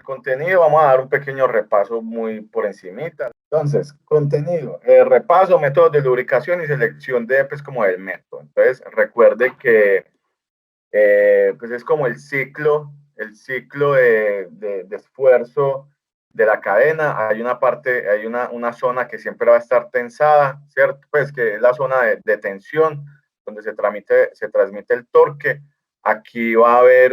el contenido, vamos a dar un pequeño repaso muy por encimita. Entonces, contenido, repaso, métodos de lubricación y selección de, pues, como del método. Entonces, recuerde que, pues, es como el ciclo de esfuerzo de la cadena. Hay una parte, hay una zona que siempre va a estar tensada, ¿cierto? Pues, que es la zona de tensión, donde se transmite el torque. Aquí va a haber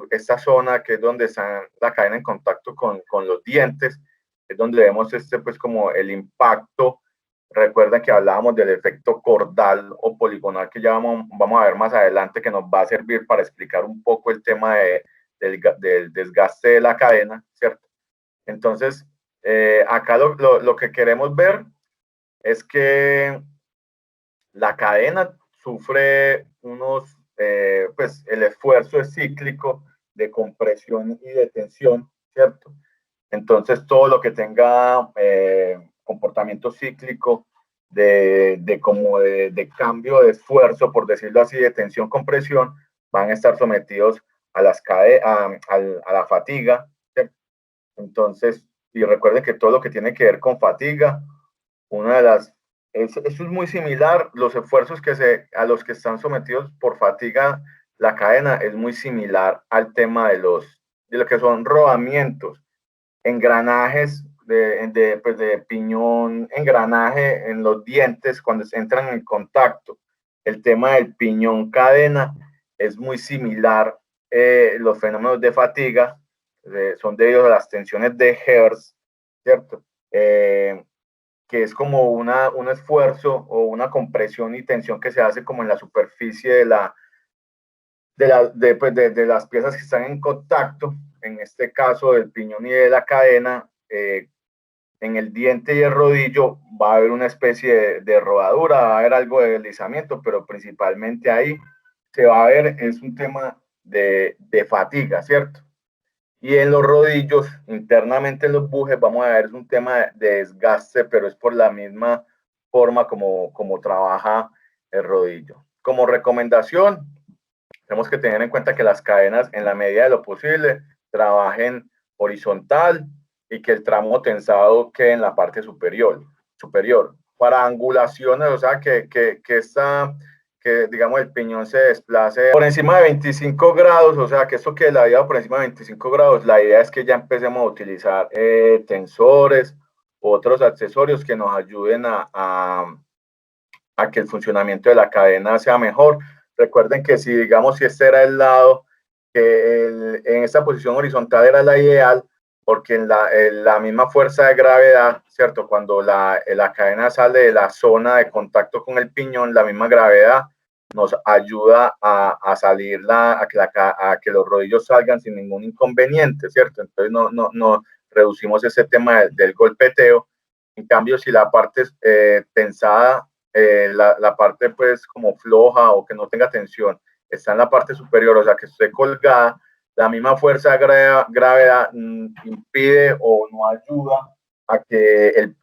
esta zona que es donde está la cadena en contacto con los dientes, es donde vemos pues como el impacto. Recuerden que hablábamos del efecto cordal o poligonal, que ya vamos a ver más adelante, que nos va a servir para explicar un poco el tema del desgaste de la cadena, ¿cierto? Entonces, acá lo que queremos ver es que la cadena sufre pues el esfuerzo es cíclico de compresión y de tensión, ¿cierto? Entonces, todo lo que tenga comportamiento cíclico de cambio de esfuerzo, por decirlo así, de tensión-compresión, van a estar sometidos a la fatiga, ¿cierto? Entonces, y recuerden que todo lo que tiene que ver con fatiga, una de las eso es muy similar, los esfuerzos a los que están sometidos por fatiga la cadena es muy similar al tema de lo que son rodamientos, engranajes pues de piñón, engranaje en los dientes cuando se entran en contacto. El tema del piñón cadena es muy similar, los fenómenos de fatiga son debido a las tensiones de Hertz, ¿cierto? Que es como un esfuerzo o una compresión y tensión que se hace como en la superficie de las piezas que están en contacto, en este caso del piñón y de la cadena. En el diente y el rodillo va a haber una especie de rodadura, va a haber algo de deslizamiento, pero principalmente ahí se va a ver, es un tema de fatiga, ¿cierto? Y en los rodillos, internamente en los bujes, vamos a ver, es un tema de desgaste, pero es por la misma forma como trabaja el rodillo. Como recomendación, tenemos que tener en cuenta que las cadenas, en la medida de lo posible, trabajen horizontal y que el tramo tensado quede en la parte superior. Para angulaciones, o sea, que digamos el piñón se desplace por encima de 25 grados, o sea, que esto quede ladeado por encima de 25 grados, la idea es que ya empecemos a utilizar tensores u otros accesorios que nos ayuden a que el funcionamiento de la cadena sea mejor. Recuerden que si este era el lado, en esta posición horizontal era la ideal, porque en la misma fuerza de gravedad, ¿cierto? Cuando la cadena sale de la zona de contacto con el piñón, la misma gravedad nos ayuda a salir, a que los rodillos salgan sin ningún inconveniente, ¿cierto? Entonces no reducimos ese tema del golpeteo. En cambio, si la parte tensada, la parte pues como floja o que no tenga tensión está en la parte superior, o sea que esté colgada, la misma fuerza de gravedad impide o no ayuda a que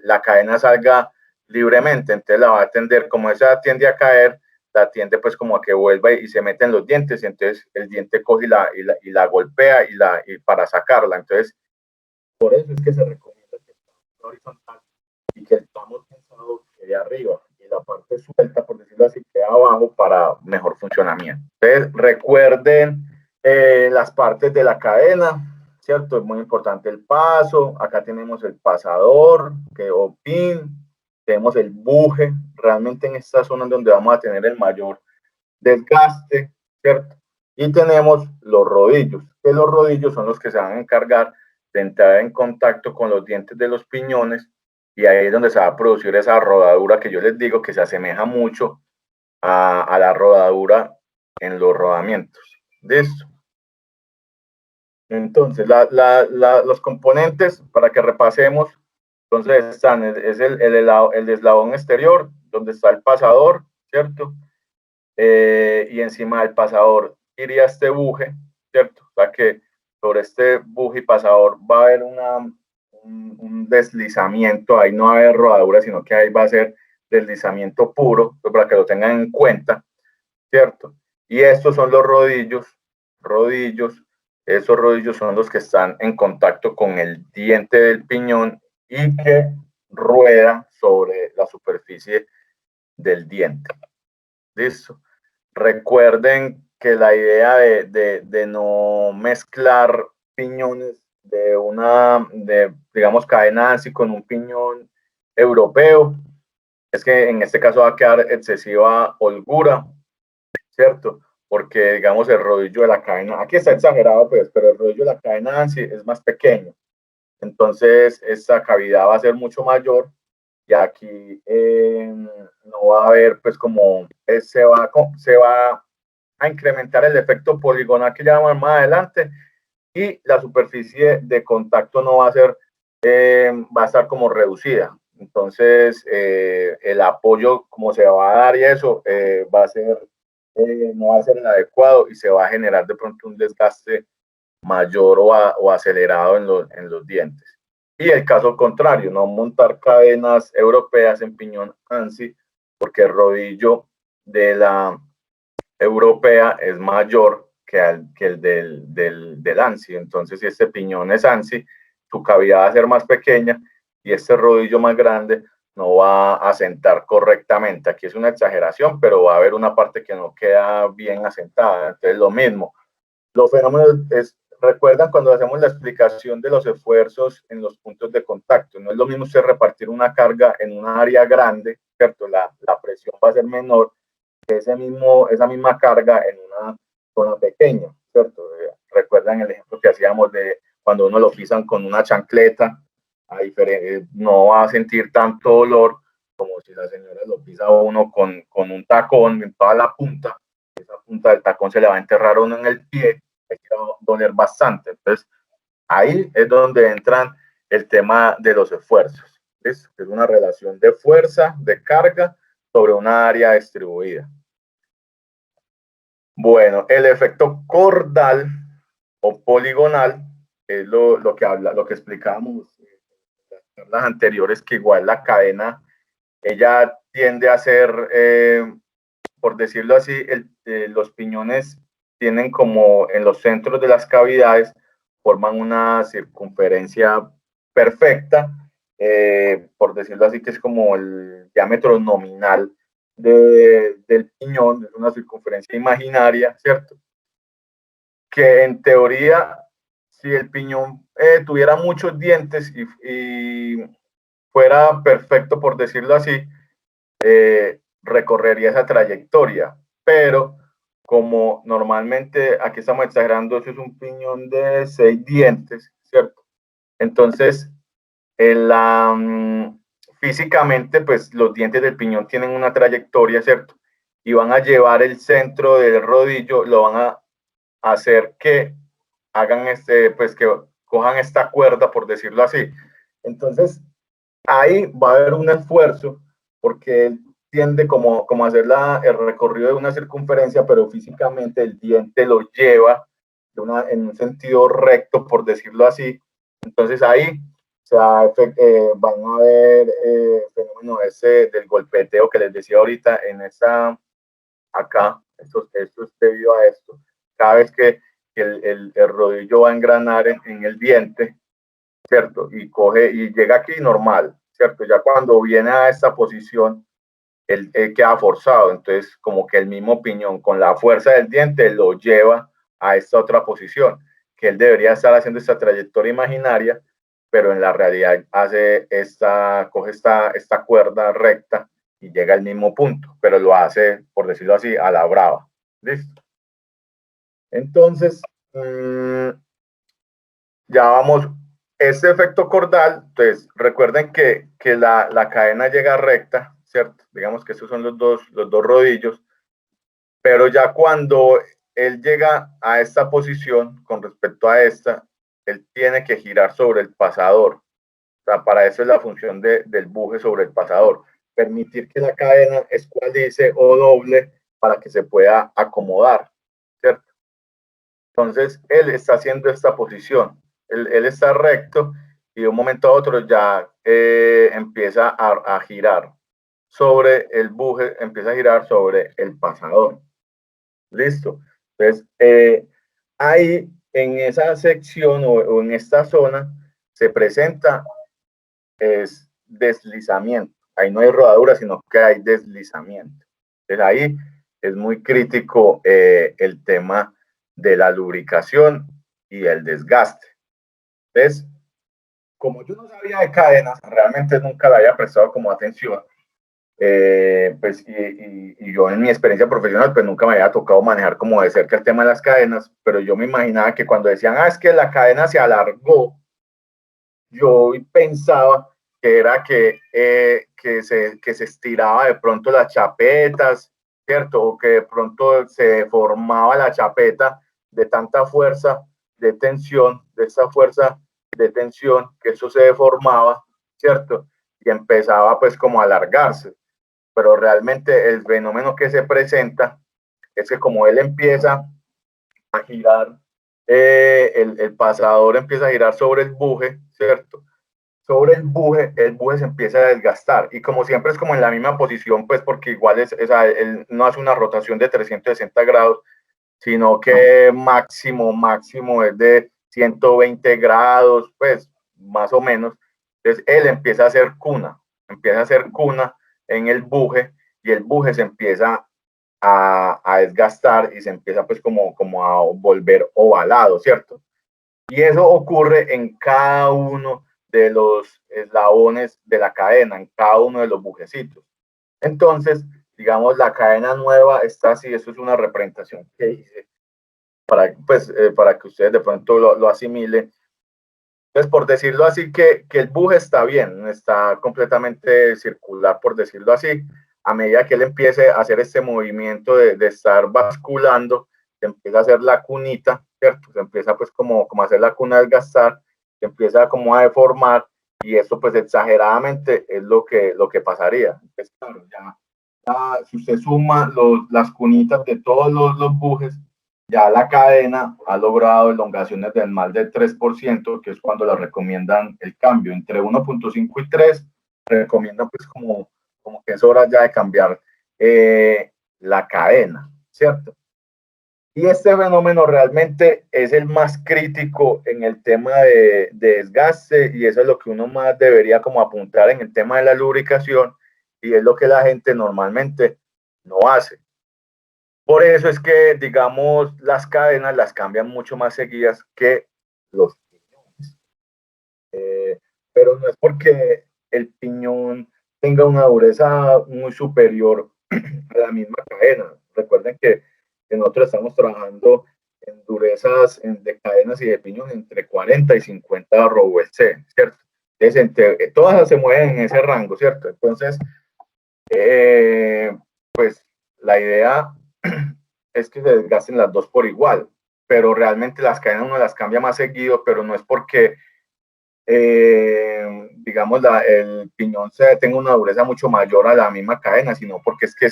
la cadena salga libremente. Entonces la va a tender, como esa tiende a caer, la tiende pues como a que vuelva y se mete en los dientes, y entonces el diente coge y la golpea y para sacarla. Entonces, por eso es que se recomienda que sea horizontal y que el tramo tensado quede arriba y la parte suelta, por decirlo así, quede abajo para mejor funcionamiento. Entonces, recuerden las partes de la cadena, ¿cierto? Es muy importante el paso. Acá tenemos el pasador, o pin, tenemos el buje, realmente en esta zona donde vamos a tener el mayor desgaste, ¿cierto? Y tenemos los rodillos, que los rodillos son los que se van a encargar de entrar en contacto con los dientes de los piñones, y ahí es donde se va a producir esa rodadura que yo les digo que se asemeja mucho a la rodadura en los rodamientos. ¿Listo? Entonces, los componentes, para que repasemos, entonces están, es el eslabón exterior, donde está el pasador, ¿cierto? Y encima del pasador iría este buje, ¿cierto? O sea que sobre este buje y pasador va a haber un deslizamiento, ahí no va a haber rodadura, sino que ahí va a ser deslizamiento puro, pues para que lo tengan en cuenta, ¿cierto? Y estos son los rodillos esos rodillos son los que están en contacto con el diente del piñón y que ruedan sobre la superficie del diente. ¿Listo? Recuerden que la idea de no mezclar piñones digamos, cadena ANSI con un piñón europeo, es que en este caso va a quedar excesiva holgura, ¿cierto? Porque, digamos, el rodillo de la cadena, aquí está exagerado, pues, pero el rodillo de la cadena ANSI es más pequeño. Entonces, esta cavidad va a ser mucho mayor y aquí no va a haber, pues, como se va a incrementar el efecto poligonal que llamamos más adelante y la superficie de contacto no va a ser, va a estar como reducida. Entonces, el apoyo, como se va a dar y eso, va a ser, no va a ser el adecuado y se va a generar de pronto un desgaste mayor o acelerado en los dientes. Y el caso contrario, no montar cadenas europeas en piñón ANSI, porque el rodillo de la europea es mayor que el del ANSI. Entonces, si este piñón es ANSI, su cavidad va a ser más pequeña y este rodillo más grande no va a asentar correctamente. Aquí es una exageración, pero va a haber una parte que no queda bien asentada. Entonces, lo mismo. Los fenómenos recuerdan cuando hacemos la explicación de los esfuerzos en los puntos de contacto. No es lo mismo usted repartir una carga en una área grande, ¿cierto? La presión va a ser menor esa misma carga en una zona pequeña, ¿cierto? Recuerdan el ejemplo que hacíamos de cuando uno lo pisan con una chancleta, no va a sentir tanto dolor como si la señora lo pisa uno con un tacón en toda la punta, esa punta del tacón se le va a enterrar uno en el pie, hay que doler bastante. Entonces, ahí es donde entran el tema de los esfuerzos. Es una relación de fuerza, de carga sobre una área distribuida. Bueno, el efecto cordal o poligonal es lo que habla, lo que explicábamos en las anteriores, que igual la cadena, ella tiende a ser, por decirlo así, los piñones tienen como en los centros de las cavidades, forman una circunferencia perfecta, por decirlo así, que es como el diámetro nominal del piñón, es una circunferencia imaginaria, ¿cierto? Que en teoría, si el piñón tuviera muchos dientes y fuera perfecto, por decirlo así, recorrería esa trayectoria. Pero como normalmente, aquí estamos exagerando, eso es un piñón de 6 dientes, ¿cierto? Entonces, físicamente, pues los dientes del piñón tienen una trayectoria, ¿cierto? Y van a llevar el centro del rodillo, lo van a hacer que hagan pues que cojan esta cuerda, por decirlo así. Entonces, ahí va a haber un esfuerzo porque él tiende como a hacer el recorrido de una circunferencia, pero físicamente el diente lo lleva en un sentido recto, por decirlo así. Entonces ahí van a ver fenómeno ese del golpeteo que les decía ahorita en acá, esto es debido a esto. Cada vez que el rodillo va a engranar en el diente, ¿cierto? Y coge y llega aquí normal, ¿cierto? Ya cuando viene a esta posición, él queda forzado, entonces como que el mismo piñón con la fuerza del diente lo lleva a esta otra posición, que él debería estar haciendo esta trayectoria imaginaria, pero en la realidad coge esta cuerda recta y llega al mismo punto, pero lo hace, por decirlo así, a la brava. ¿Listo? Entonces, ya vamos, este efecto cordal, pues recuerden que la cadena llega recta, ¿cierto? Digamos que estos son los dos rodillos, pero ya cuando él llega a esta posición con respecto a esta, él tiene que girar sobre el pasador. O sea, para eso es la función del buje sobre el pasador. Permitir que la cadena escualice o doble para que se pueda acomodar, ¿cierto? Entonces, él está haciendo esta posición. Él está recto y de un momento a otro ya empieza a girar sobre el buje, empieza a girar sobre el pasador. Listo. Entonces, ahí en esa sección o en esta zona se presenta es deslizamiento. Ahí no hay rodadura, sino que hay deslizamiento. Entonces ahí es muy crítico el tema de la lubricación y el desgaste. Entonces, como yo no sabía de cadenas, realmente nunca le había prestado como atención. Pues y yo en mi experiencia profesional pues nunca me había tocado manejar como de cerca el tema de las cadenas, pero yo me imaginaba que cuando decían, es que la cadena se alargó, yo pensaba que era que se estiraba de pronto las chapetas, ¿cierto? O que de pronto se deformaba la chapeta de tanta fuerza de tensión, de esa fuerza de tensión, que eso se deformaba, ¿cierto? Y empezaba pues como a alargarse. Pero realmente el fenómeno que se presenta es que como él empieza a girar, el pasador empieza a girar sobre el buje, ¿cierto? Sobre el buje se empieza a desgastar y como siempre es como en la misma posición, pues porque igual él no hace una rotación de 360 grados, sino que máximo es de 120 grados, pues más o menos. Entonces él empieza a hacer cuna en el buje y el buje se empieza a desgastar y se empieza pues como a volver ovalado, ¿cierto? Y eso ocurre en cada uno de los eslabones de la cadena, en cada uno de los bujecitos. Entonces, digamos, la cadena nueva está así, eso es una representación que hice para que ustedes de pronto lo asimilen. Entonces, por decirlo así, que el buje está bien, está completamente circular, por decirlo así. A medida que él empiece a hacer este movimiento de estar basculando, se empieza a hacer la cunita, ¿cierto? Se empieza pues como a hacer la cuna del gastar, se empieza como a deformar y eso pues exageradamente es lo que pasaría. Entonces, claro, ya si usted suma las cunitas de todos los bujes, ya la cadena ha logrado elongaciones del más del 3%, que es cuando la recomiendan el cambio. Entre 1.5 y 3, recomiendan pues como que es hora ya de cambiar la cadena, ¿cierto? Y este fenómeno realmente es el más crítico en el tema de desgaste y eso es lo que uno más debería como apuntar en el tema de la lubricación y es lo que la gente normalmente no hace. Por eso es que, digamos, las cadenas las cambian mucho más seguidas que los piñones. Pero no es porque el piñón tenga una dureza muy superior a la misma cadena. Recuerden que nosotros estamos trabajando en durezas de cadenas y de piñón entre 40 y 50 ROVC, ¿cierto? Todas se mueven en ese rango, ¿cierto? Entonces, pues la idea es que se desgasten las dos por igual, pero realmente las cadenas uno las cambia más seguido, pero no es porque, digamos, el piñón tenga una dureza mucho mayor a la misma cadena, sino porque es que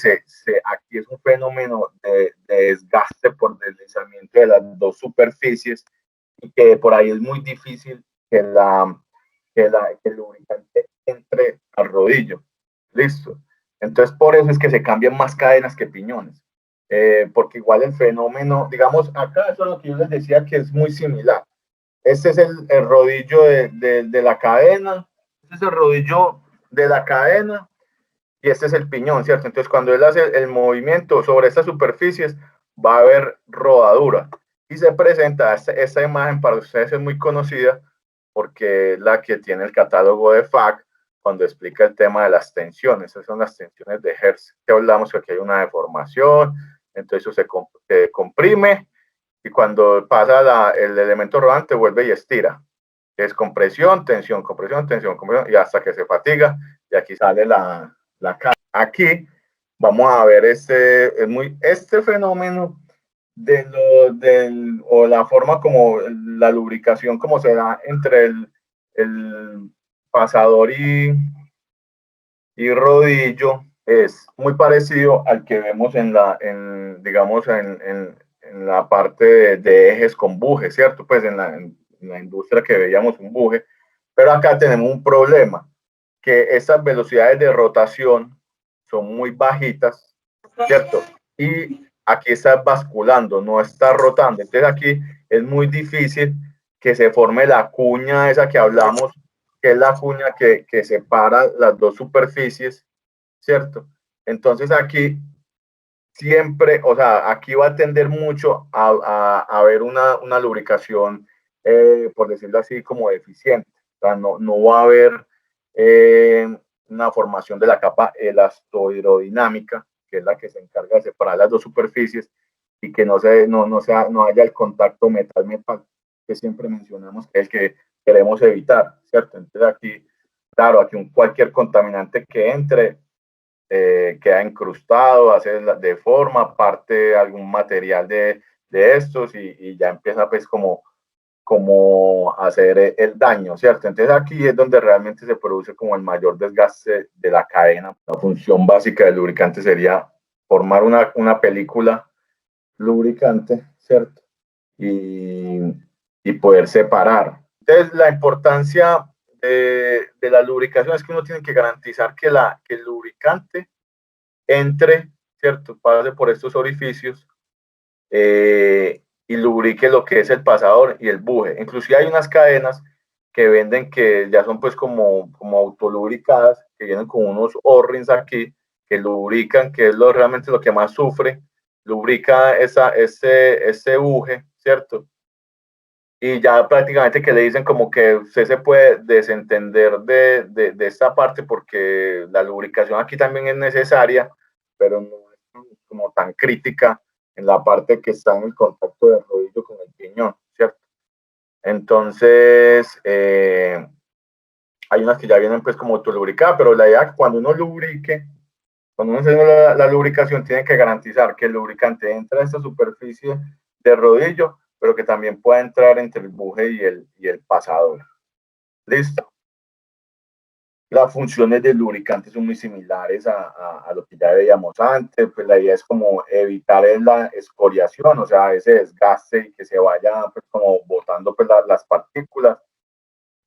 aquí es un fenómeno de desgaste por deslizamiento de las dos superficies y que por ahí es muy difícil que el lubricante entre al rodillo. Listo. Entonces, por eso es que se cambian más cadenas que piñones. Porque igual el fenómeno, digamos, acá eso es lo que yo les decía que es muy similar. Este es el rodillo de la cadena, este es el rodillo de la cadena y este es el piñón, ¿cierto? Entonces, cuando él hace el movimiento sobre estas superficies, va a haber rodadura. Y se presenta esta imagen para ustedes es muy conocida porque es la que tiene el catálogo de FAC cuando explica el tema de las tensiones. Esas son las tensiones de Hertz. Que hablamos que aquí hay una deformación, entonces eso se comprime y cuando pasa el elemento rodante vuelve y estira. Es compresión, tensión, compresión, tensión, compresión y hasta que se fatiga y aquí sale la cara. Aquí vamos a ver este fenómeno o la forma como la lubricación como se da entre el pasador y rodillo es muy parecido al que vemos digamos, en la parte de ejes con buje, ¿cierto? Pues en la industria que veíamos un buje, pero acá tenemos un problema, que estas velocidades de rotación son muy bajitas, ¿cierto? Y aquí está basculando, no está rotando. Entonces aquí es muy difícil que se forme la cuña esa que hablamos, que es la cuña que separa las dos superficies, ¿cierto? Entonces aquí siempre, o sea, aquí va a tender mucho a haber una lubricación, por decirlo así, como deficiente. O sea, no va a haber una formación de la capa elastohidrodinámica, que es la que se encarga de separar las dos superficies y que no haya el contacto metal-metal, que siempre mencionamos que es el que queremos evitar, ¿cierto? Entonces aquí, claro, aquí cualquier contaminante que entre queda incrustado, hace de forma, parte algún material de estos y ya empieza pues como hacer el daño, ¿cierto? Entonces aquí es donde realmente se produce como el mayor desgaste de la cadena. La función básica del lubricante sería formar una película lubricante, ¿cierto? Y poder separar. Entonces la importancia de la lubricación es que uno tiene que garantizar que el lubricante entre, ¿cierto? Pase por estos orificios y lubrique lo que es el pasador y el buje. Inclusive hay unas cadenas que venden que ya son pues como autolubricadas, que vienen con unos O-rings aquí que lubrican, que es realmente lo que más sufre, lubrica ese buje, ¿cierto? Y ya prácticamente que le dicen como que usted se puede desentender de esta parte porque la lubricación aquí también es necesaria, pero no es como tan crítica en la parte que está en el contacto del rodillo con el piñón, ¿cierto? Entonces, hay unas que ya vienen pues como autolubricadas, pero la idea es que cuando uno lubrique, cuando uno hace la lubricación, tiene que garantizar que el lubricante entre a esta superficie de rodillo, pero que también pueda entrar entre el buje y el pasador. Listo. Las funciones del lubricante son muy similares a lo que ya veíamos antes. Pues la idea es como evitar la escoriación, o sea, ese desgaste y que se vaya pues, como botando pues, las partículas.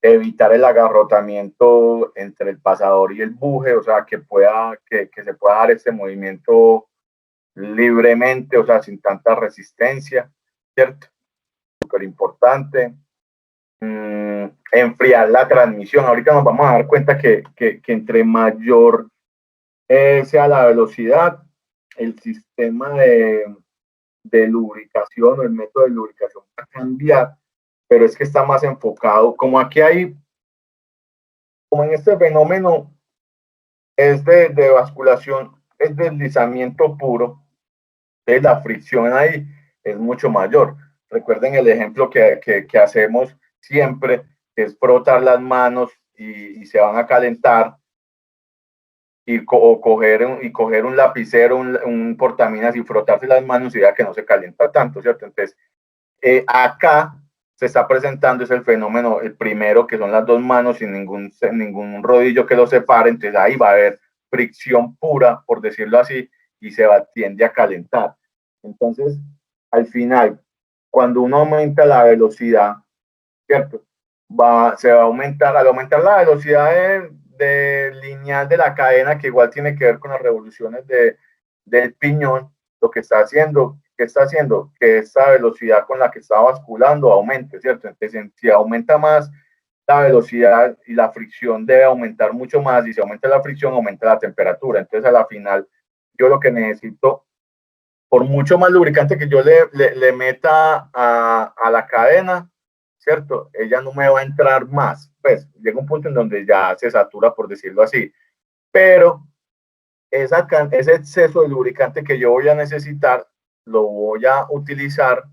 Evitar el agarrotamiento entre el pasador y el buje, o sea, que se pueda dar ese movimiento libremente, o sea, sin tanta resistencia, ¿cierto? Súper importante. Enfriar la transmisión. Ahorita nos vamos a dar cuenta que entre mayor sea la velocidad, el sistema de lubricación o el método de lubricación va a cambiar, pero es que está más enfocado, como aquí hay, como en este fenómeno es de basculación, es deslizamiento puro, entonces la fricción ahí es mucho mayor. Recuerden el ejemplo que hacemos siempre, que es frotar las manos y se van a calentar o coger un lapicero, un portaminas y frotarse las manos y vea que no se calienta tanto, ¿cierto? Entonces, acá se está presentando es el fenómeno, el primero, que son las dos manos sin ningún rodillo que lo separe, entonces ahí va a haber fricción pura, por decirlo así, y tiende a calentar. Entonces, al final, cuando uno aumenta la velocidad, ¿cierto? Se va a aumentar, al aumentar la velocidad lineal de la cadena, que igual tiene que ver con las revoluciones del piñón, lo que está haciendo, ¿qué está haciendo? Que esta velocidad con la que está basculando aumente, ¿cierto? Entonces, si aumenta más la velocidad y la fricción debe aumentar mucho más, y si aumenta la fricción, aumenta la temperatura. Entonces, a la final, yo lo que necesito, por mucho más lubricante que yo le meta a la cadena, ¿cierto? Ella no me va a entrar más. Pues llega un punto en donde ya se satura, por decirlo así. Pero ese exceso de lubricante que yo voy a necesitar, lo voy a utilizar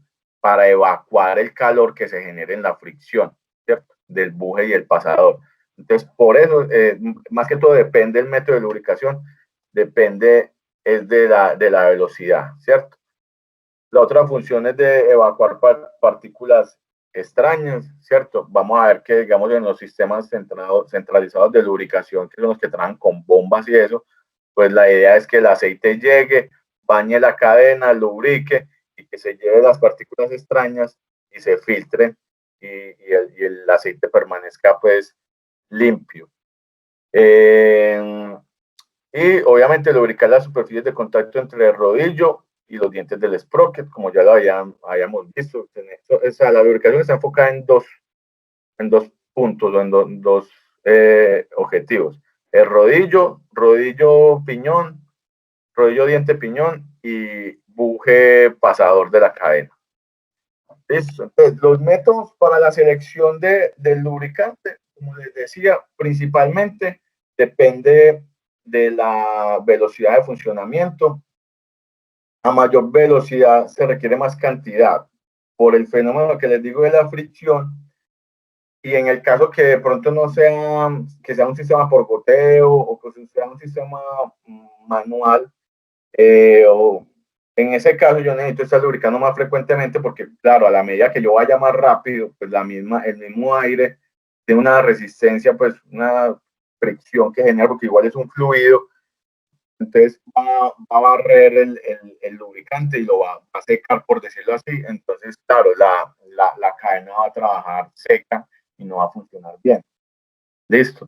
para evacuar el calor que se genere en la fricción, ¿cierto? Del buje y el pasador. Entonces, por eso, más que todo depende del método de lubricación, depende es de la velocidad, ¿cierto? La otra función es de evacuar partículas extrañas, ¿cierto? Vamos a ver que, digamos, en los sistemas centralizados de lubricación, que son los que traen con bombas y eso, pues la idea es que el aceite llegue, bañe la cadena, lubrique y que se lleve las partículas extrañas y se filtre y el aceite permanezca pues limpio. Y obviamente lubricar las superficies de contacto entre el rodillo y los dientes del sprocket, como ya lo habíamos visto. O sea, la lubricación está enfocada en dos puntos o en dos objetivos. El rodillo piñón, rodillo diente piñón y buje pasador de la cadena. Listo. Entonces, los métodos para la selección del lubricante, como les decía, principalmente depende de la velocidad de funcionamiento. A mayor velocidad se requiere más cantidad por el fenómeno que les digo de la fricción. Y en el caso que de pronto no sea, que sea un sistema por goteo o que sea un sistema manual, o en ese caso yo necesito estar lubricando más frecuentemente porque, claro, a la medida que yo vaya más rápido, pues el mismo aire tiene una resistencia, pues una fricción que genera, porque igual es un fluido, entonces va a barrer el lubricante y lo va a secar, por decirlo así. Entonces, claro, la cadena va a trabajar seca y no va a funcionar bien. Listo.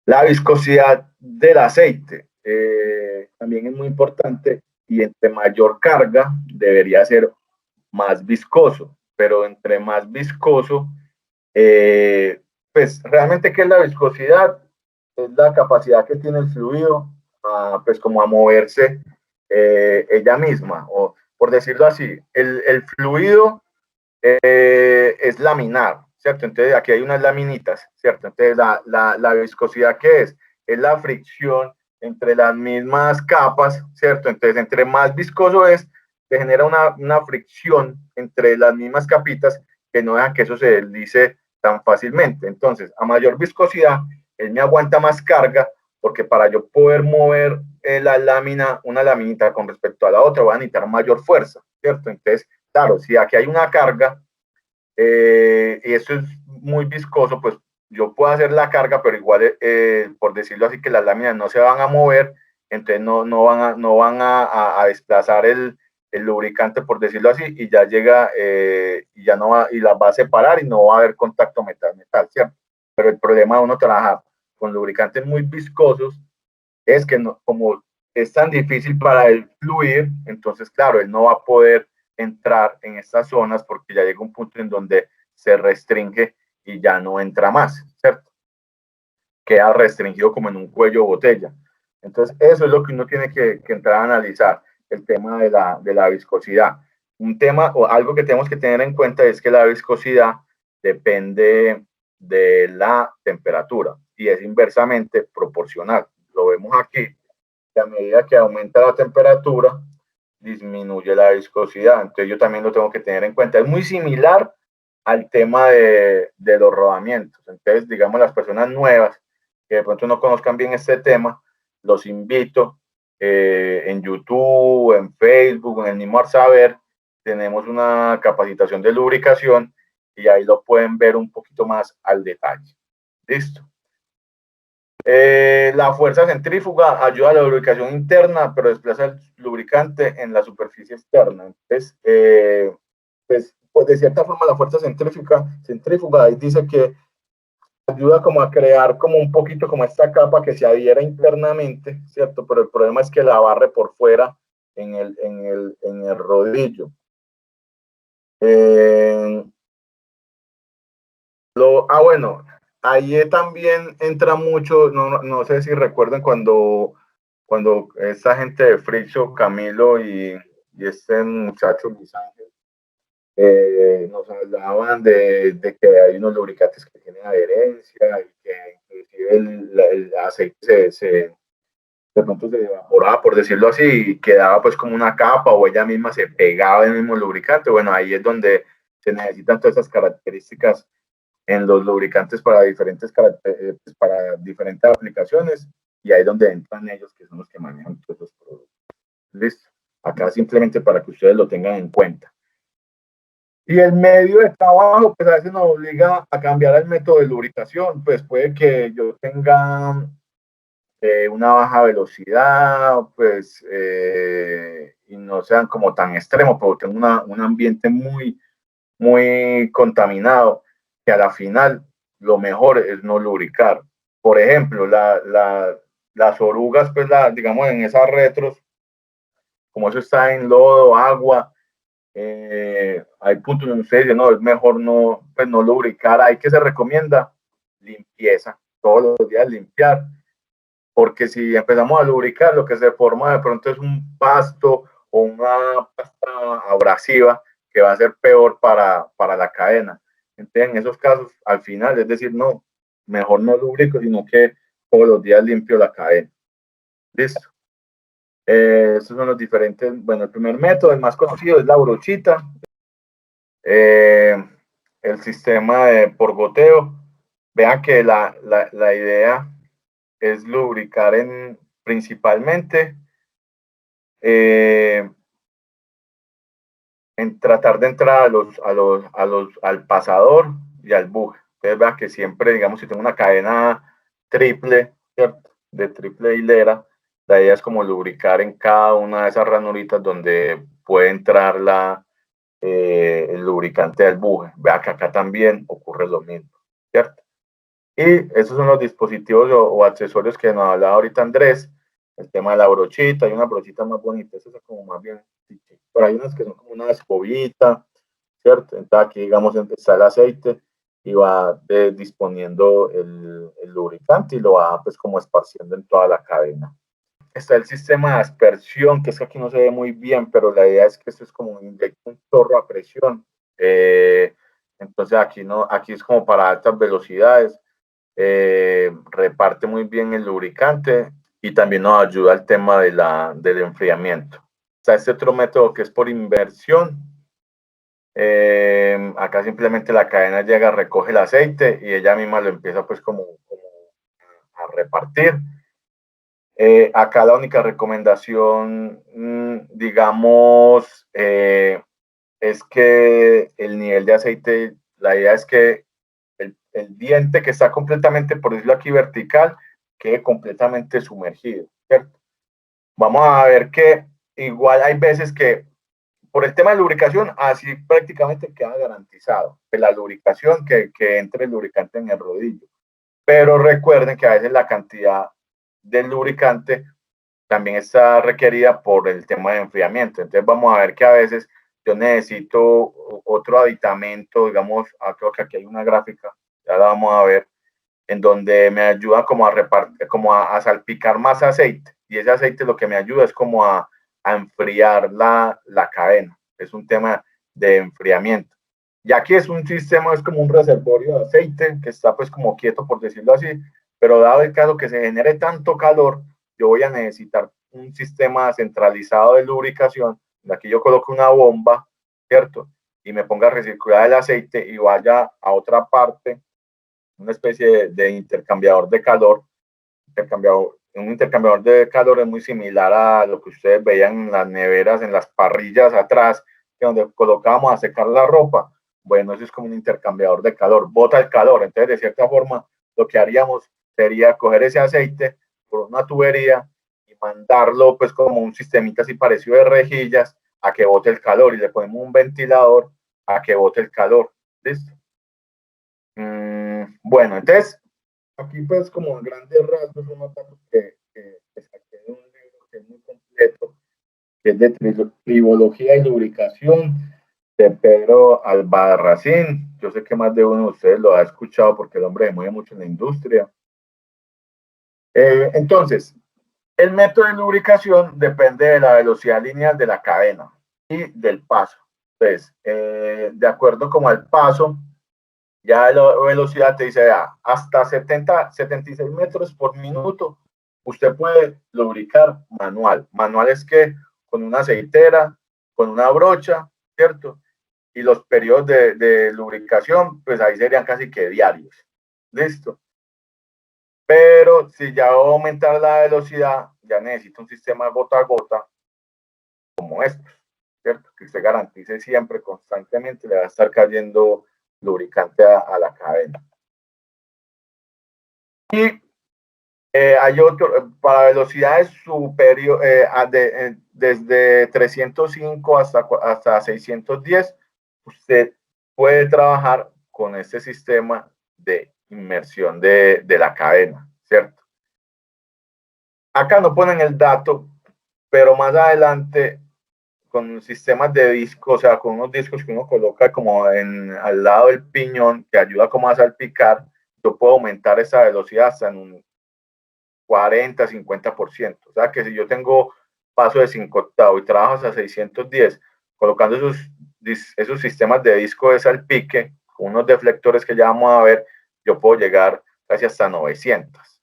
La viscosidad del aceite también es muy importante y entre mayor carga debería ser más viscoso, pero entre más viscoso, pues realmente ¿qué es la viscosidad? Es la capacidad que tiene el fluido pues como a moverse ella misma, o por decirlo así, el fluido es laminar, ¿cierto? Entonces aquí hay unas laminitas, ¿cierto? Entonces la viscosidad, ¿qué es? Es la fricción entre las mismas capas, ¿cierto? Entonces entre más viscoso es, se genera una fricción entre las mismas capitas que no dejan que eso se deslice tan fácilmente. Entonces, a mayor viscosidad, él me aguanta más carga, porque para yo poder mover la lámina, una laminita con respecto a la otra, voy a necesitar mayor fuerza, ¿cierto? Entonces, claro, si aquí hay una carga y eso es muy viscoso, pues yo puedo hacer la carga, pero igual, por decirlo así, que las láminas no se van a mover, entonces no van a desplazar el lubricante, por decirlo así, y ya llega y ya no va, y las va a separar y no va a haber contacto metal-metal, ¿cierto? Pero el problema de uno trabajar con lubricantes muy viscosos es que no, como es tan difícil para él fluir, entonces, claro, él no va a poder entrar en estas zonas porque ya llega un punto en donde se restringe y ya no entra más, ¿cierto? Queda restringido como en un cuello botella. Entonces, eso es lo que uno tiene que entrar a analizar, el tema de la viscosidad. Un tema o algo que tenemos que tener en cuenta es que la viscosidad depende de la temperatura y es inversamente proporcional. Lo vemos aquí, que a medida que aumenta la temperatura, disminuye la viscosidad. Entonces yo también lo tengo que tener en cuenta. Es muy similar al tema de los rodamientos. Entonces, digamos, las personas nuevas que de pronto no conozcan bien este tema, los invito en YouTube, en Facebook, en el mismo Arsaber, tenemos una capacitación de lubricación y ahí lo pueden ver un poquito más al detalle. Listo. La fuerza centrífuga ayuda a la lubricación interna, pero desplaza el lubricante en la superficie externa. Entonces, pues de cierta forma la fuerza centrífuga ahí dice que ayuda como a crear como un poquito como esta capa que se adhiera internamente, ¿cierto? Pero el problema es que la barre por fuera en el rodillo. Bueno, ahí también entra mucho, no sé si recuerdan cuando esta gente de Fricho, Camilo y este muchacho Luis Ángel nos hablaban de que hay unos lubricantes que tienen adherencia y que inclusive el aceite de pronto se evaporaba, por decirlo así, y quedaba pues como una capa o ella misma se pegaba el mismo lubricante. Bueno, ahí es donde se necesitan todas esas características en los lubricantes para diferentes aplicaciones y ahí es donde entran ellos que son los que manejan todos los productos. Listo. Acá simplemente para que ustedes lo tengan en cuenta. Y el medio de trabajo, pues a veces nos obliga a cambiar el método de lubricación, pues puede que yo tenga una baja velocidad, pues, y no sean como tan extremos, pero tengo un ambiente muy contaminado, que a la final lo mejor es no lubricar. Por ejemplo, las orugas, pues digamos en esas retros, como eso está en lodo, agua, hay puntos donde usted dice, no, es mejor no, pues no lubricar. Ahí que se recomienda limpieza, todos los días limpiar, porque si empezamos a lubricar, lo que se forma de pronto es un pasto o una pasta abrasiva que va a ser peor para la cadena. Entonces, en esos casos, al final, es decir, no, mejor no lubrico, sino que todos los días limpio la cadena. Listo. Estos son los diferentes, bueno, el primer método, el más conocido, es la brochita. Eh, el sistema de por goteo. Vean que la idea es lubricar principalmente eh, en tratar de entrar al pasador y al buje. Entonces vean que siempre, digamos, si tengo una cadena triple, ¿cierto? De triple hilera, la idea es como lubricar en cada una de esas ranuritas donde puede entrar el lubricante del buje. Vea que acá también ocurre lo mismo, ¿cierto? Y esos son los dispositivos o accesorios que nos hablaba ahorita Andrés, el tema de la brochita. Hay una brochita más bonita, esa es como más bien, pero hay unas que son como una escobita, ¿cierto? Entonces aquí, digamos, está el aceite y va disponiendo el lubricante y lo va pues como esparciendo en toda la cadena. Está el sistema de aspersión, que es que aquí no se ve muy bien, pero la idea es que esto es como un chorro a presión. Entonces aquí, no, aquí es como para altas velocidades. Reparte muy bien el lubricante y también nos ayuda al tema del enfriamiento. O sea, este otro método que es por inversión. Acá simplemente la cadena llega, recoge el aceite y ella misma lo empieza pues como a repartir. Acá la única recomendación, digamos, es que el nivel de aceite, la idea es que el diente que está completamente, por decirlo aquí, vertical, quede completamente sumergido, ¿cierto? Vamos a ver que igual hay veces que por el tema de lubricación, así prácticamente queda garantizado la lubricación, que entre el lubricante en el rodillo. Pero recuerden que a veces la cantidad del lubricante también está requerida por el tema de enfriamiento. Entonces vamos a ver que a veces yo necesito otro aditamento, digamos, creo que aquí hay una gráfica, ya la vamos a ver, en donde me ayuda como a repartir, como a salpicar más aceite. Y ese aceite lo que me ayuda es como a enfriar la cadena. Es un tema de enfriamiento. Y aquí es un sistema, es como un reservorio de aceite que está pues como quieto, por decirlo así, pero dado el caso que se genere tanto calor, yo voy a necesitar un sistema centralizado de lubricación. Aquí yo coloco una bomba, ¿cierto? Y me ponga a recircular el aceite y vaya a otra parte, una especie de intercambiador de calor. Un intercambiador de calor es muy similar a lo que ustedes veían en las neveras, en las parrillas atrás, que donde colocábamos a secar la ropa. Bueno, eso es como un intercambiador de calor, bota el calor. Entonces, de cierta forma, lo que haríamos sería coger ese aceite por una tubería y mandarlo, pues, como un sistemita así parecido de rejillas a que bote el calor y le ponemos un ventilador a que bote el calor. ¿Listo? Bueno, entonces, aquí pues como en grandes rasgos uno que saqué de un libro que es muy completo, que es de tribología y lubricación de Pedro Albarracín. Yo sé que más de uno de ustedes lo ha escuchado porque el hombre se mueve mucho en la industria. Entonces, el método de lubricación depende de la velocidad lineal de la cadena y del paso. Entonces, de acuerdo como al paso, ya la velocidad te dice hasta 76 metros por minuto. Usted puede lubricar manual. Manual es que con una aceitera, con una brocha, ¿cierto? Y los periodos de lubricación, pues ahí serían casi que diarios. Listo. Pero si ya va a aumentar la velocidad, ya necesita un sistema gota a gota como este, ¿cierto? Que usted garantice siempre, constantemente, le va a estar cayendo lubricante a la cadena. Y hay otro, para velocidades superiores, desde 305 hasta 610, usted puede trabajar con este sistema de inmersión de la cadena, ¿cierto? Acá no ponen el dato, pero más adelante con sistemas de discos, o sea, con unos discos que uno coloca como al lado del piñón, que ayuda como a salpicar, yo puedo aumentar esa velocidad hasta en un 40, 50%. O sea, que si yo tengo paso de 5 octavos y trabajo hasta 610, colocando esos sistemas de disco de salpique, con unos deflectores que ya vamos a ver, yo puedo llegar casi hasta 900.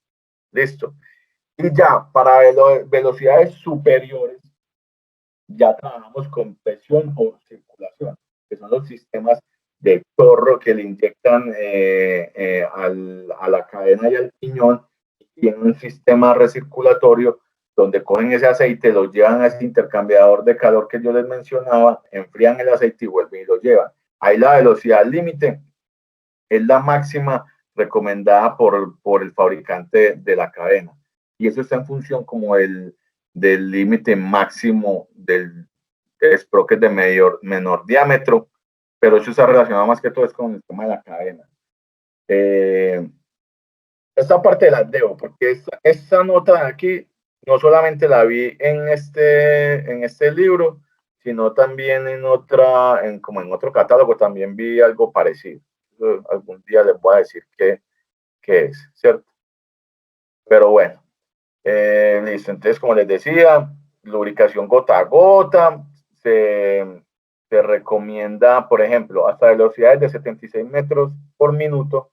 Listo. Y ya para velocidades superiores, ya trabajamos con presión o circulación, que son los sistemas de chorro que le inyectan a la cadena y al piñón, y tienen un sistema recirculatorio donde cogen ese aceite, lo llevan a ese intercambiador de calor que yo les mencionaba, enfrían el aceite y vuelven y lo llevan. Ahí la velocidad límite es la máxima recomendada por el fabricante de la cadena. Y eso está en función como del límite máximo del sprocket de menor diámetro, pero eso está relacionado más que todo es con el tema de la cadena. Esta parte la debo, porque esta nota de aquí no solamente la vi en este libro, sino también como en otro catálogo también vi algo parecido. Algún día les voy a decir qué es, ¿cierto? Pero bueno, listo. Entonces, como les decía, lubricación gota a gota, se recomienda, por ejemplo, hasta velocidades de 76 metros por minuto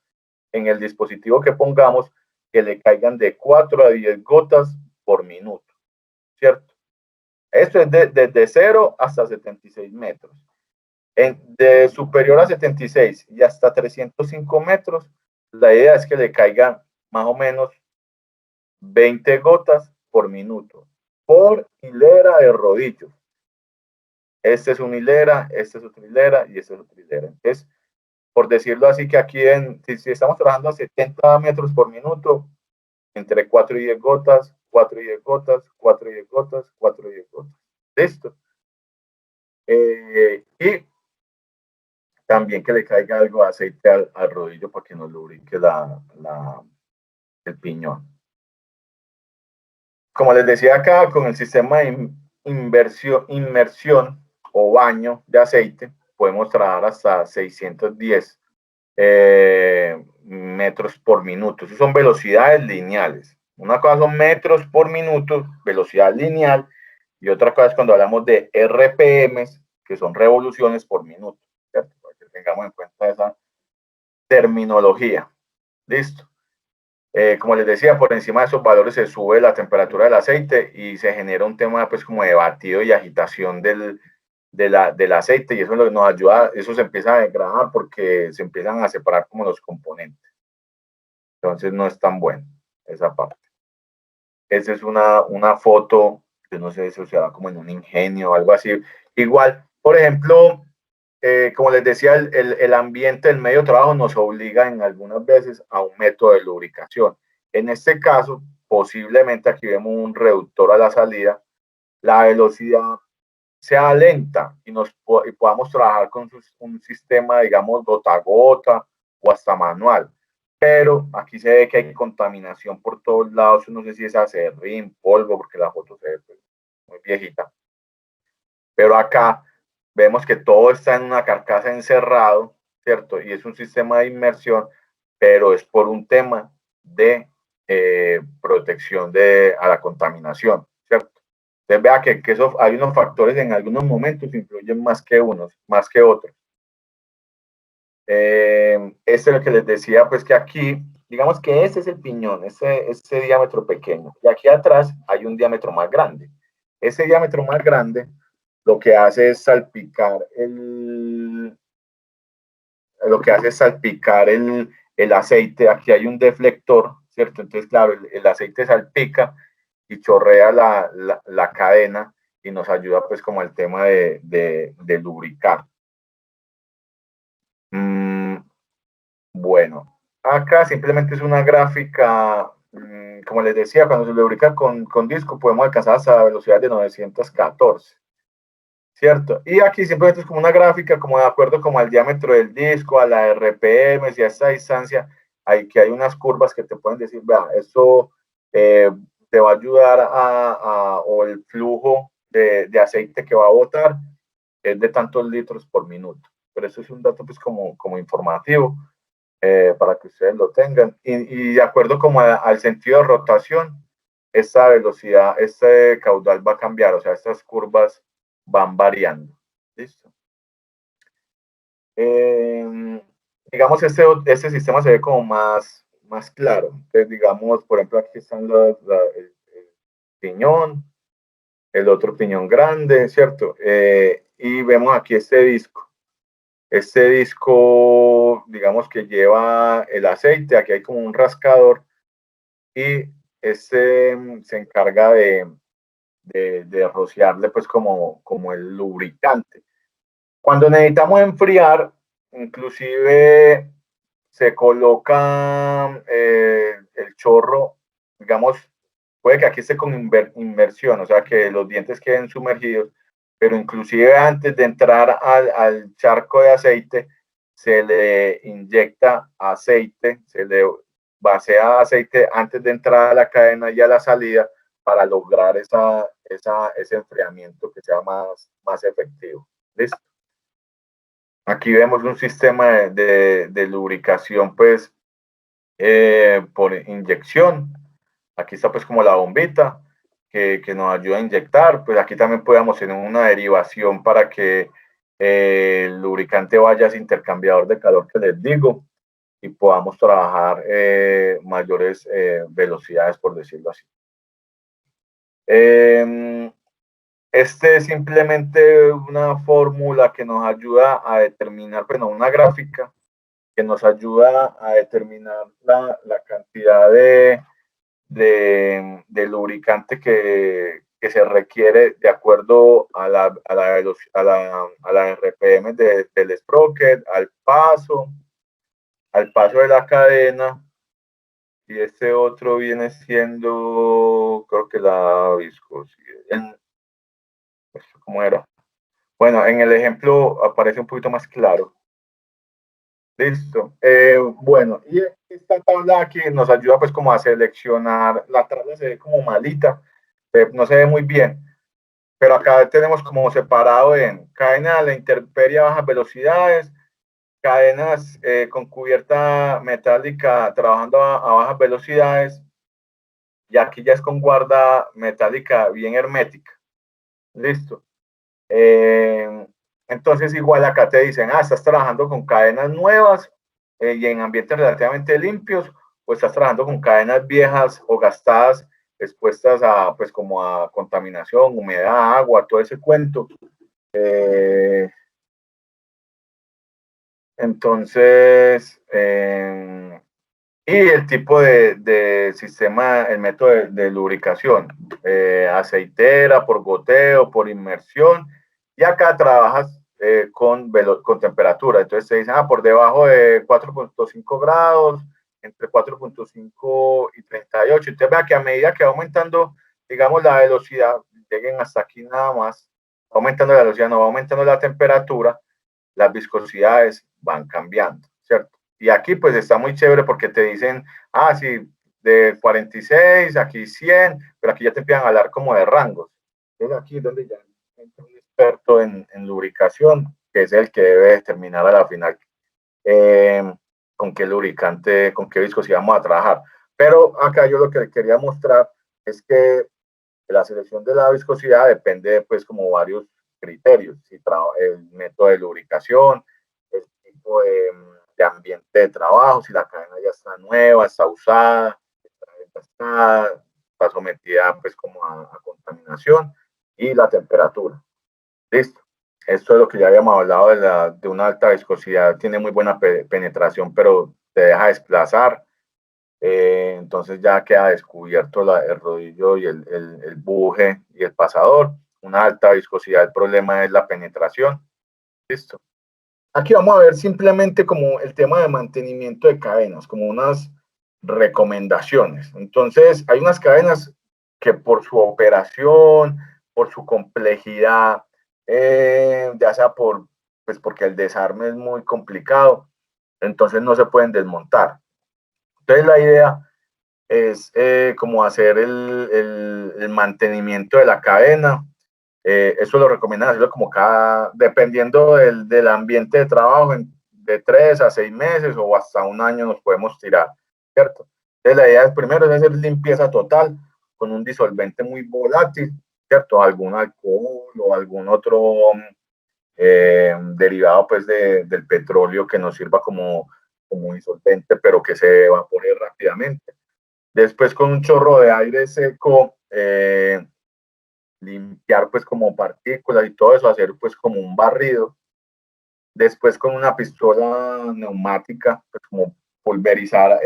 en el dispositivo que pongamos, que le caigan de 4 a 10 gotas por minuto, ¿cierto? Esto es desde 0 hasta 76 metros. De superior a 76 y hasta 305 metros, la idea es que le caigan más o menos 20 gotas por minuto, por hilera de rodillos. Este es una hilera, este es otra hilera y este es otra hilera. Entonces, por decirlo así, que aquí si estamos trabajando a 70 metros por minuto, entre 4 y 10 gotas, 4 y 10 gotas, 4 y 10 gotas, 4 y 10 gotas. Listo. Y también que le caiga algo de aceite al rodillo para que no lubrique el piñón. Como les decía acá, con el sistema de inmersión o baño de aceite, podemos trabajar hasta 610 metros por minuto. Esas son velocidades lineales. Una cosa son metros por minuto, velocidad lineal, y otra cosa es cuando hablamos de RPMs, que son revoluciones por minuto, ¿cierto? Para que tengamos en cuenta esa terminología. Listo. Como les decía, por encima de esos valores se sube la temperatura del aceite y se genera un tema pues como de batido y agitación del aceite, y eso es lo que nos ayuda, eso se empieza a degradar porque se empiezan a separar como los componentes. Entonces no es tan bueno esa parte. Esa es una foto, yo no sé si se va como en un ingenio o algo así. Igual, por ejemplo, como les decía, el ambiente, el medio de trabajo nos obliga en algunas veces a un método de lubricación. En este caso, posiblemente aquí vemos un reductor a la salida, la velocidad sea lenta y podamos trabajar con un sistema, digamos, gota a gota o hasta manual. Pero aquí se ve que hay contaminación por todos lados. No sé si es acerrín, polvo, porque la foto se ve pues, muy viejita. Pero acá vemos que todo está en una carcasa encerrado, ¿cierto? Y es un sistema de inmersión, pero es por un tema de protección a la contaminación, ¿cierto? Entonces vea que eso, hay unos factores en algunos momentos influyen más que otros. Este es lo que les decía, pues que aquí, digamos que ese es el piñón, ese diámetro pequeño, y aquí atrás hay un diámetro más grande. Ese diámetro más grande lo que hace es salpicar el aceite. Aquí hay un deflector, ¿cierto? Entonces, claro, el aceite salpica y chorrea la cadena y nos ayuda pues como el tema de lubricar. Bueno, acá simplemente es una gráfica, como les decía, cuando se lubrica con disco podemos alcanzar hasta la velocidad de 914. ¿Cierto? Y aquí simplemente es como una gráfica, como de acuerdo como al diámetro del disco, a la RPM y a esta distancia, que hay unas curvas que te pueden decir, vea, esto te va a ayudar o el flujo de aceite que va a botar es de tantos litros por minuto. Pero eso es un dato pues como informativo para que ustedes lo tengan. Y de acuerdo como al sentido de rotación, esta velocidad, este caudal va a cambiar, o sea, estas curvas van variando. ¿Listo? Digamos, este sistema se ve como más claro. Entonces, digamos, por ejemplo, aquí están el piñón, el otro piñón grande, ¿cierto? Y vemos aquí este disco. Este disco, digamos que lleva el aceite, aquí hay como un rascador y este se encarga de rociarle pues como el lubricante. Cuando necesitamos enfriar, inclusive se coloca el chorro, digamos, puede que aquí esté con inmersión, o sea, que los dientes queden sumergidos, pero inclusive antes de entrar al charco de aceite, se le inyecta aceite, se le vacía aceite antes de entrar a la cadena y a la salida para lograr ese enfriamiento que sea más efectivo. ¿Listo? Aquí vemos un sistema de lubricación, pues, por inyección. Aquí está, pues, como la bombita que nos ayuda a inyectar. Pues aquí también podemos tener una derivación para que el lubricante vaya a ese intercambiador de calor que les digo y podamos trabajar mayores velocidades, por decirlo así. Este es simplemente una fórmula que nos ayuda a determinar, bueno, una gráfica que nos ayuda a determinar la cantidad de lubricante que se requiere de acuerdo a la RPM del sprocket, al paso de la cadena, y este otro viene siendo, creo que la viscosidad. ¿Cómo era? Bueno, en el ejemplo aparece un poquito más claro. Listo. Bueno, y esta tabla aquí nos ayuda pues como a seleccionar, la tabla se ve como malita, no se ve muy bien, pero acá tenemos como separado en cadena a la intemperie a bajas velocidades, cadenas con cubierta metálica trabajando a bajas velocidades, y aquí ya es con guarda metálica bien hermética. Listo. Entonces, igual acá te dicen, estás trabajando con cadenas nuevas y en ambientes relativamente limpios, o estás trabajando con cadenas viejas o gastadas, expuestas a, pues, como a contaminación, humedad, agua, todo ese cuento. Entonces, y el tipo de sistema, el método de lubricación, aceitera, por goteo, por inmersión, y acá trabajas con temperatura. Entonces te dicen, por debajo de 4.5 grados, entre 4.5 y 38. Entonces vea que a medida que va aumentando, digamos, la velocidad, lleguen hasta aquí nada más, va aumentando la velocidad, no va aumentando la temperatura, las viscosidades van cambiando, ¿cierto? Y aquí pues está muy chévere porque te dicen, sí, de 46, aquí 100, pero aquí ya te empiezan a hablar como de rangos. Entonces aquí es donde ya entra un experto en lubricación, que es el que debe determinar a la final con qué lubricante, con qué viscosidad vamos a trabajar. Pero acá yo lo que quería mostrar es que la selección de la viscosidad depende pues como varios criterios, si el método de lubricación, el tipo de ambiente de trabajo, si la cadena ya está nueva, está usada, está sometida pues como a contaminación, y la temperatura. Listo. Esto es lo que ya habíamos hablado de una alta viscosidad, tiene muy buena penetración, pero te deja desplazar. Entonces ya queda descubierto el rodillo y el buje y el pasador. Una alta viscosidad, el problema es la penetración. Listo. Aquí vamos a ver simplemente como el tema de mantenimiento de cadenas, como unas recomendaciones. Entonces, hay unas cadenas que por su operación, por su complejidad, ya sea pues porque el desarme es muy complicado, entonces no se pueden desmontar. Entonces, la idea es como hacer el mantenimiento de la cadena eso lo recomiendan hacerlo como dependiendo del ambiente de trabajo, de 3 a 6 meses o hasta un año nos podemos tirar, ¿cierto? Entonces la idea es primero es hacer limpieza total con un disolvente muy volátil, ¿cierto? Algún alcohol o algún otro derivado pues del petróleo que nos sirva como disolvente, pero que se evapore rápidamente. Después con un chorro de aire seco, limpiar pues como partículas y todo eso, hacer pues como un barrido. Después con una pistola neumática, pues como pulverizar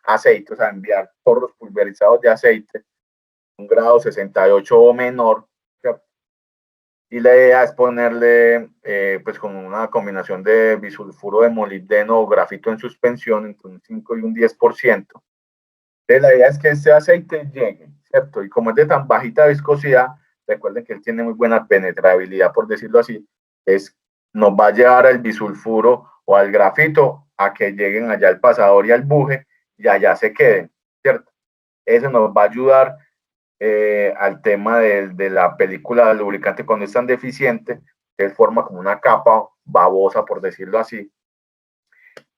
aceite, o sea, enviar chorros pulverizados de aceite, un grado 68 o menor. Y la idea es ponerle, pues con una combinación de bisulfuro de molibdeno o grafito en suspensión entre un 5 y un 10%. Entonces, la idea es que este aceite llegue, ¿cierto? Y como es de tan bajita viscosidad, recuerden que él tiene muy buena penetrabilidad, por decirlo así, nos va a llevar al bisulfuro o al grafito a que lleguen allá al pasador y al buje y allá se queden, ¿cierto? Eso nos va a ayudar al tema de la película del lubricante cuando es tan deficiente, que forma como una capa babosa, por decirlo así,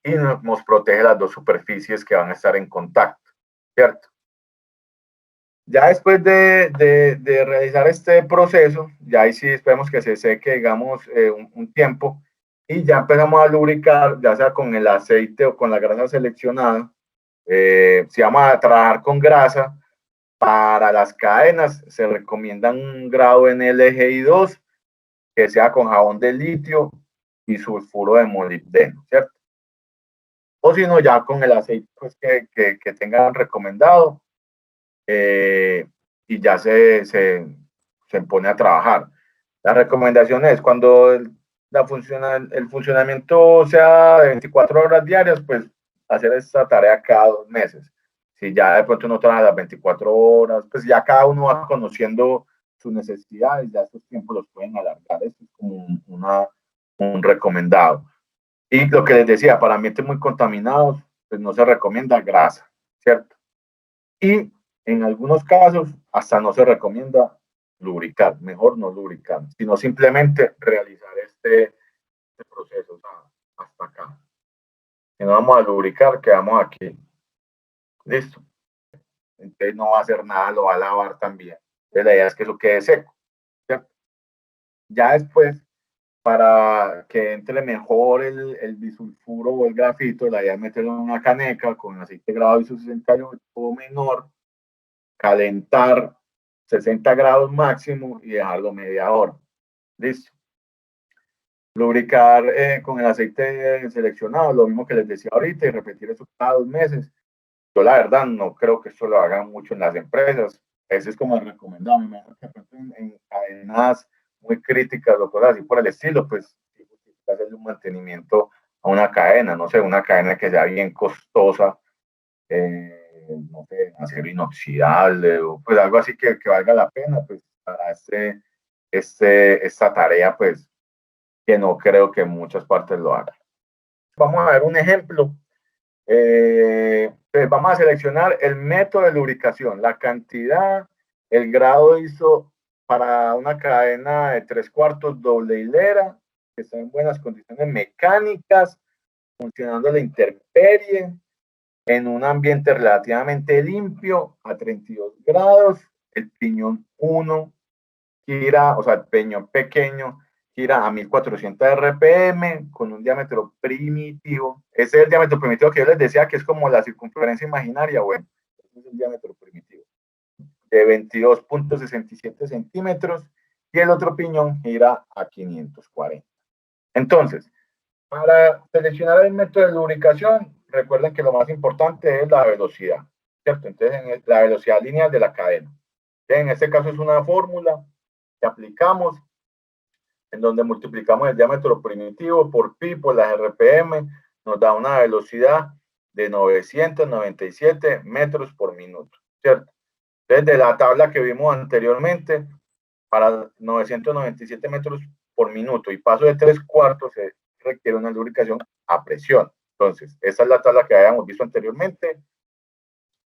y nos protege las dos superficies que van a estar en contacto, ¿cierto? Ya después de realizar este proceso, ya ahí sí esperemos que se seque, digamos, un tiempo, y ya empezamos a lubricar, ya sea con el aceite o con la grasa seleccionada. Si vamos a trabajar con grasa, para las cadenas se recomienda un grado en LGI2 que sea con jabón de litio y sulfuro de molibdeno, ¿cierto? O si no, ya con el aceite pues, que tengan recomendado, y ya se pone a trabajar. La recomendación es cuando el funcionamiento sea de 24 horas diarias, pues hacer esta tarea cada 2 meses. Si ya de pronto no trabaja las 24 horas, pues ya cada uno va conociendo sus necesidades, ya esos tiempos los pueden alargar. Eso es como un recomendado. Y lo que les decía, para ambientes muy contaminados, pues no se recomienda grasa, ¿cierto? Y en algunos casos hasta no se recomienda lubricar, mejor no lubricar, sino simplemente realizar este proceso, o sea, hasta acá. Si no vamos a lubricar, quedamos aquí. Listo. Entonces no va a hacer nada, lo va a lavar también. Entonces la idea es que eso quede seco, ¿cierto? Ya después, para que entre mejor el bisulfuro o el grafito, la idea es meterlo en una caneca con aceite grado ISO 68 o menor, calentar 60 grados máximo y dejarlo media hora. Listo. Lubricar con el aceite seleccionado, lo mismo que les decía ahorita, y repetir eso cada 2 meses. Yo la verdad no creo que esto lo hagan mucho en las empresas. Ese es como el recomendado. Me imagino que en cadenas muy críticas o cosas así por el estilo, pues hacerle un mantenimiento a una cadena, no sé, una cadena que sea bien costosa, no sé, acero inoxidable o pues algo así que valga la pena, pues para esta tarea, pues que no creo que en muchas partes lo hagan. Vamos a ver un ejemplo. Pues vamos a seleccionar el método de lubricación, la cantidad, el grado ISO para una cadena de 3/4 doble hilera, que está en buenas condiciones mecánicas, funcionando la intemperie, en un ambiente relativamente limpio, a 32 grados, el piñón 1 gira, o sea, el piñón pequeño, gira a 1400 RPM con un diámetro primitivo. Ese es el diámetro primitivo que yo les decía que es como la circunferencia imaginaria. Bueno, ese es el diámetro primitivo de 22.67 centímetros y el otro piñón gira a 540. Entonces, para seleccionar el método de lubricación, recuerden que lo más importante es la velocidad, ¿cierto? Entonces, la velocidad lineal de la cadena. En este caso es una fórmula que aplicamos en donde multiplicamos el diámetro primitivo por pi por las RPM, nos da una velocidad de 997 metros por minuto, ¿cierto? Desde la tabla que vimos anteriormente, para 997 metros por minuto y paso de 3/4 se requiere una lubricación a presión. Entonces, esa es la tabla que habíamos visto anteriormente.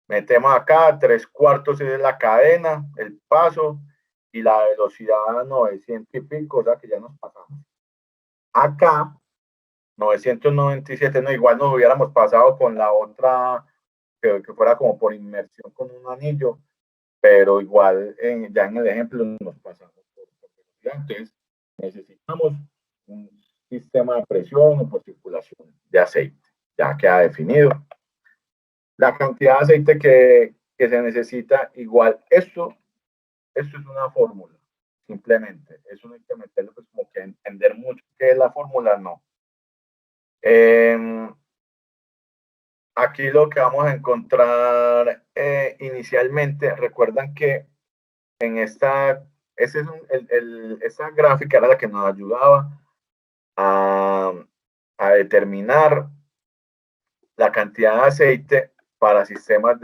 Metemos acá 3/4 es la cadena, el paso, y la velocidad a 900 y pico, o sea que ya nos pasamos. Acá, 997, no, igual nos hubiéramos pasado con la otra, que fuera como por inmersión con un anillo, pero igual ya en el ejemplo nos pasamos por velocidad. Entonces, necesitamos un sistema de presión o por circulación de aceite. Ya queda definido. La cantidad de aceite que se necesita, igual, esto es una fórmula, simplemente. Eso no hay que meterlo, pues como que entender mucho qué es la fórmula, no. Aquí lo que vamos a encontrar inicialmente, recuerdan que en esta gráfica era la que nos ayudaba a, a determinar la cantidad de aceite para sistemas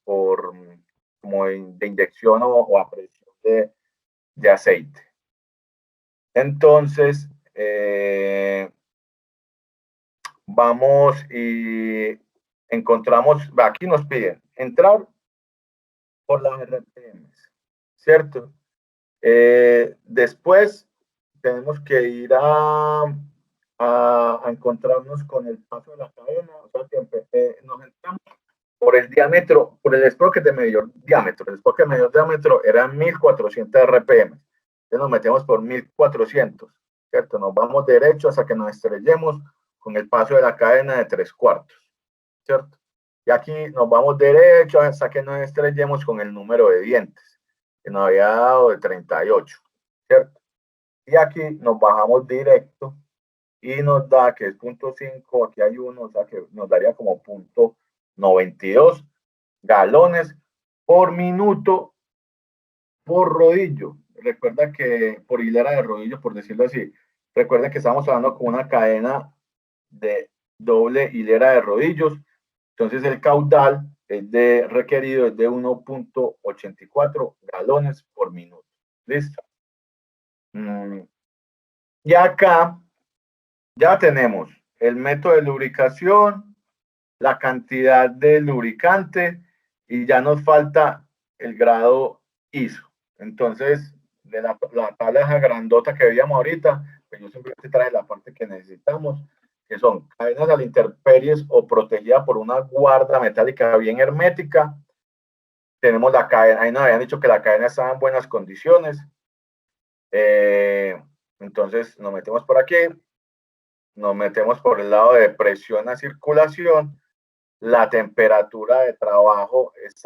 como de inyección o a presión de aceite. Entonces, vamos y encontramos, aquí nos piden entrar por las RPMs, ¿cierto? Después tenemos que ir a encontrarnos con el paso de la cadena, o sea que nos entramos por el diámetro, por el sprocket de mayor diámetro. El sprocket de mayor diámetro era 1400 RPM. Entonces nos metemos por 1400, ¿cierto? Nos vamos derecho hasta que nos estrellemos con el paso de la cadena de 3/4, ¿cierto? Y aquí nos vamos derecho hasta que nos estrellemos con el número de dientes, que nos había dado de 38, ¿cierto? Y aquí nos bajamos directo y nos da que es 0.5, aquí hay uno, o sea que nos daría como 0.92 galones por minuto por rodillo. Recuerda que por hilera de rodillo, por decirlo así, recuerda que estamos hablando con una cadena de doble hilera de rodillos, entonces el caudal requerido es de 1.84 galones por minuto. ¿Listo? Y acá ya tenemos el método de lubricación, la cantidad de lubricante y ya nos falta el grado ISO. Entonces, de la tabla esa grandota que veíamos ahorita, pues yo simplemente traje la parte que necesitamos, que son cadenas a la intemperies o protegida por una guarda metálica bien hermética. Tenemos la cadena, ahí nos habían dicho que la cadena estaba en buenas condiciones. Entonces nos metemos por aquí, nos metemos por el lado de presión a circulación. La temperatura de trabajo es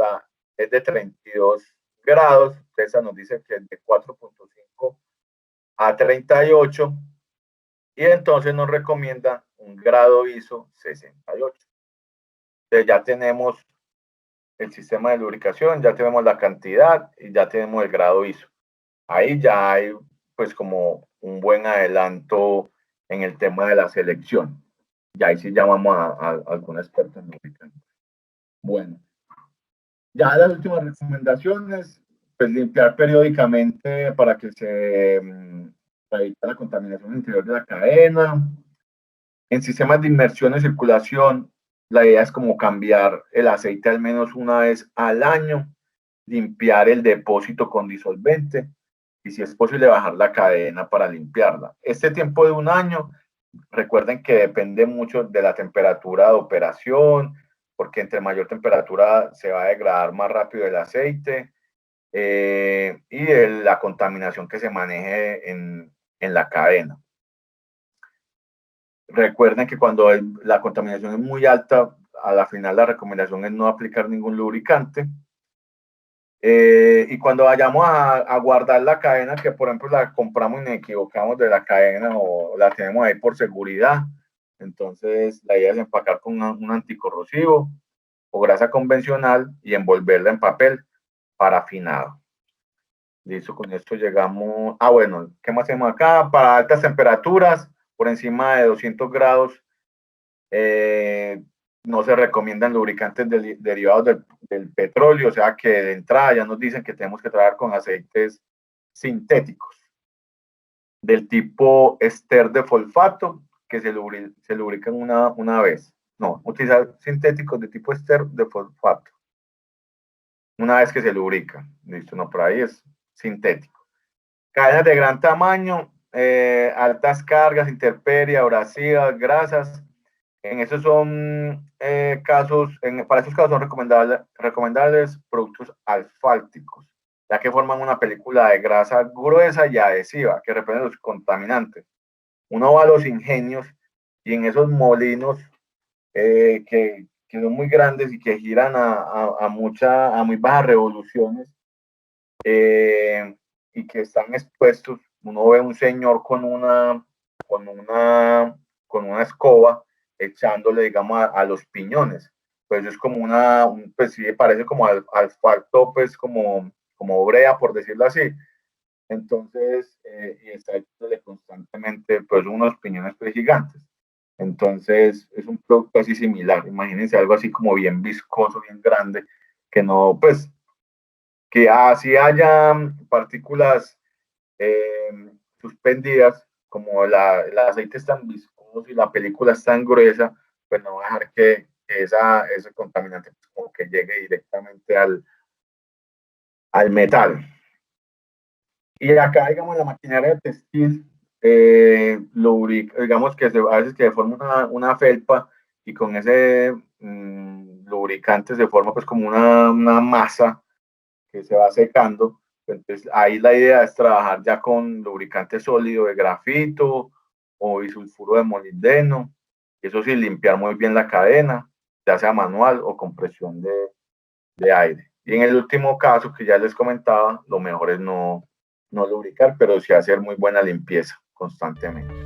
de 32 grados. Esa nos dice que es de 4.5 a 38. Y entonces nos recomienda un grado ISO 68. Entonces ya tenemos el sistema de lubricación, ya tenemos la cantidad y ya tenemos el grado ISO. Ahí ya hay pues como un buen adelanto en el tema de la selección. Y ahí sí llamamos a algún experto en lubricante. Bueno, ya las últimas recomendaciones, pues limpiar periódicamente para que para evitar la contaminación interior de la cadena. En sistemas de inmersión y circulación, la idea es como cambiar el aceite al menos una vez al año, limpiar el depósito con disolvente y si es posible bajar la cadena para limpiarla. Este tiempo de un año, recuerden que depende mucho de la temperatura de operación, porque entre mayor temperatura se va a degradar más rápido el aceite y de la contaminación que se maneje en la cadena. Recuerden que cuando la contaminación es muy alta, a la final la recomendación es no aplicar ningún lubricante. Y cuando vayamos a guardar la cadena, que por ejemplo la compramos y nos equivocamos de la cadena o la tenemos ahí por seguridad, entonces la idea es empacar con un anticorrosivo o grasa convencional y envolverla en papel parafinado. Listo, con esto llegamos. Ah, bueno, ¿qué más hacemos acá? Para altas temperaturas, por encima de 200 grados, no se recomiendan lubricantes derivados del petróleo, o sea que de entrada ya nos dicen que tenemos que trabajar con aceites sintéticos del tipo ester de fosfato que se lubrican una vez. No, utilizar sintéticos de tipo ester de fosfato una vez que se lubrica. Listo, no, por ahí es sintético. Cadenas de gran tamaño, altas cargas, intemperie, abrasivas, grasas. En esos son casos, para esos casos son recomendables productos asfálticos, ya que forman una película de grasa gruesa y adhesiva que repelen los contaminantes. Uno va a los ingenios y en esos molinos que son muy grandes y que giran a muy bajas revoluciones, y que están expuestos, uno ve un señor con una, con una escoba echándole, digamos, a los piñones. Pues es como pues sí, parece como asfalto, pues como brea, por decirlo así. Entonces, y está echándole constantemente, pues, unos piñones pues gigantes. Entonces, es un producto así similar. Imagínense algo así como bien viscoso, bien grande, que no, pues, que así haya partículas suspendidas, como el aceite es tan viscoso y la película es tan gruesa, pues no va a dejar que ese contaminante pues, como que llegue directamente al metal. Y acá, digamos, la maquinaria textil, digamos que a veces que forma una felpa y con ese lubricante se forma pues como una masa que se va secando. Entonces ahí la idea es trabajar ya con lubricante sólido de grafito o bisulfuro de molibdeno. Eso sí, limpiar muy bien la cadena, ya sea manual o con presión de aire. Y en el último caso que ya les comentaba, lo mejor es no lubricar, pero sí hacer muy buena limpieza constantemente.